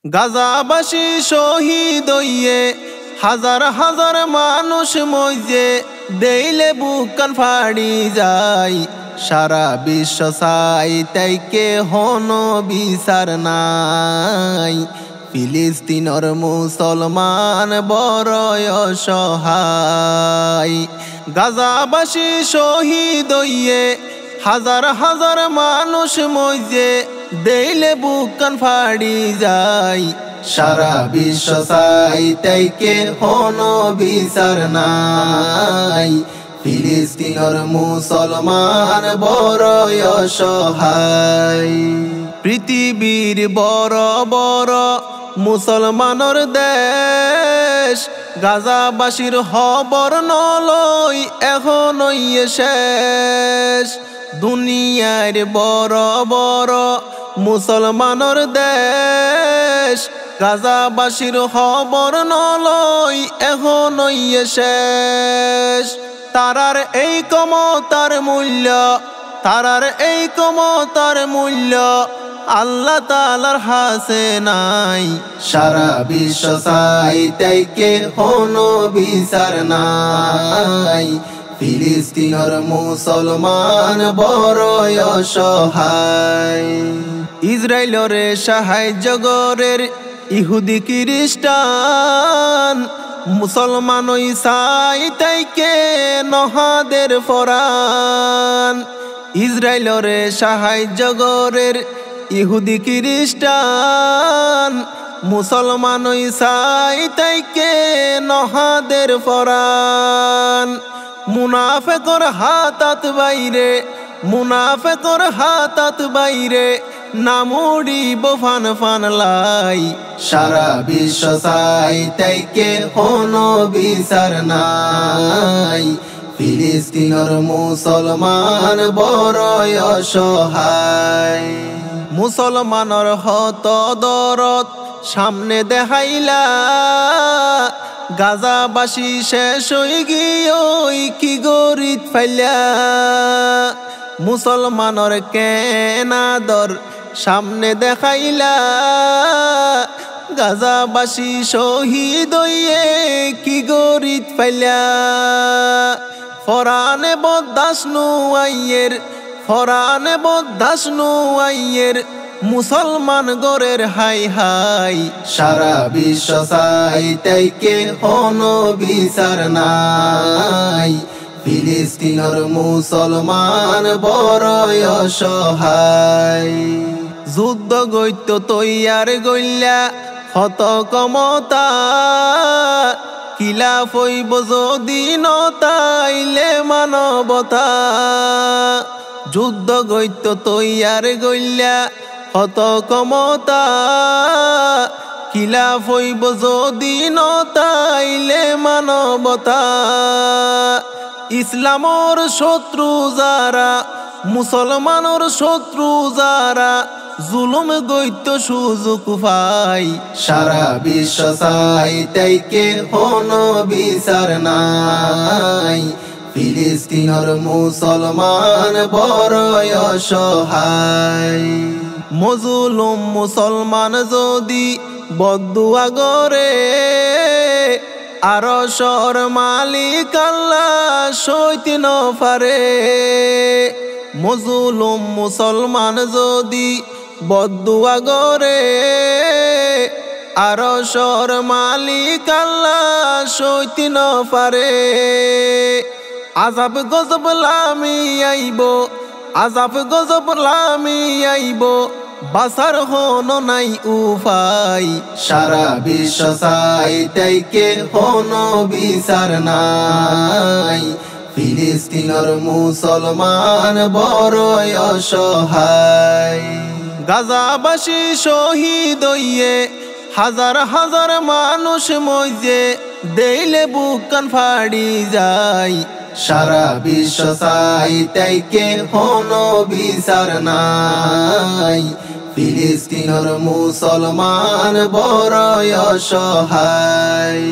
গাজাবাসী শহীদ হইয়ে হাজার হাজার মানুষ মইজে দেইলে বুকান ফাড়ি যায়। সারা বিশ্ব চাই তাইকে হন বিচার নাই। ফিলিস্তিনের মুসলমান বড় অসহায়। গাজাবাসী শহীদ হইয়ে হাজার হাজার মানুষ মইজে দেইলে বুকান ফাড়ি যায়। সারা বিশ্ব চাই তাইকে হন বিচার নাই। ফিলিস্তিনের মুসলমান বড় অসহায়। পৃথিবীর বড় বড় মুসলমানের দেশ গাজাবাসীর খবর নলই এখনই শেষ। দুনিয়ার বড় বড় মুসলমানের দেশ গাজাবাসীর খবর নলই এখনই শেষ। তারার এই ক্ষমতার মূল্য, তারার এই ক্ষমতার মূল্য আল্লাহ তাআলার হাসে নাই। সারা বিশ্ব চাই তাইকে হন বিচার নাই। ফিলিস্তিনের মুসলমান বড় অসহায়। ইসরায়েলরে সাহায্য গরের ইহুদি খ্রিস্টান মুসলমান চাই তাইকে নহাদের ফরান। ইসরায়েলরে সাহায্য গরের ইহুদি খ্রিস্টান মুসলমান চাই তাইকে নহাদের ফরান। মুনাফেকর হাতাত বাইরে, মুনাফেকর হাতাত বাইরে নামুড়িব ফান ফান লাই। সারা বিশ্ব চাই তাইকে হন বিচার নাই। ফিলিস্তিনের মুসলমান বড় অসহায়। মুসলমানের হত দরদ সামনে দেখাইলা, গাজাবাসী শেষ হই গিয়ে কি গরিত ফাইলা। মুসলমানের কেনাদর সামনে দেখাইলা, গাজাবাসী শহীদ হইয়ে কি গরিত ফাইলা। ফরানে বদাস নুয়াইয়ের, ফরানে বদাস নুয়াইয়ের মুসলমান গরের হাই হাই। সারা বিশ্ব চাই তাইকে হন বিচার নাই। ফিলিস্তিনের মুসলমান বড় অসহায়। যুদ্ধ গইত তৈয়ার গইলা হত ক্ষমতা, খিলাফ হইব যদি নতাইলে মানবতা। যুদ্ধ গইত তৈয়ার গইলা হত ক্ষমতা, খিলাফ হইব যদি নতাইলে মানবতা। ইসলামর শত্রু যারা, মুসলমানের শত্রু যারা জুলুম গইত সুযোগ পাই। সারা বিশ্ব চাই তাইকে হন বিচার নাই। ফিলিস্তিনের মুসলমান বড় অসহায়। মজলুম মুসলমান যদি বদুয়া গরে, আরশের মালিক আল্লাহ সইতে ন পারে। মজলুম মুসলমান যদি বদুয়া গরে, আরশের মালিক আল্লাহ সইতে ন পারে। আযাব গজব লামি আইব, আযাব গজব লামি আইব বাসার হন নাই উপায়। সারা বিশ্ব চাই তাইকে হন বিচার নাই। ফিলিস্তিনের মুসলমান বড় অসহায়। গাজাবাসী শহীদ হইয়ে হাজার হাজার মানুষ মইজে দেইলে বুকান ফাড়ি যায়। সারা বিশ্ব চাই তাইকে হন বিচার নাই। ফিলিস্তিনের মুসলমান বড় অসহায়।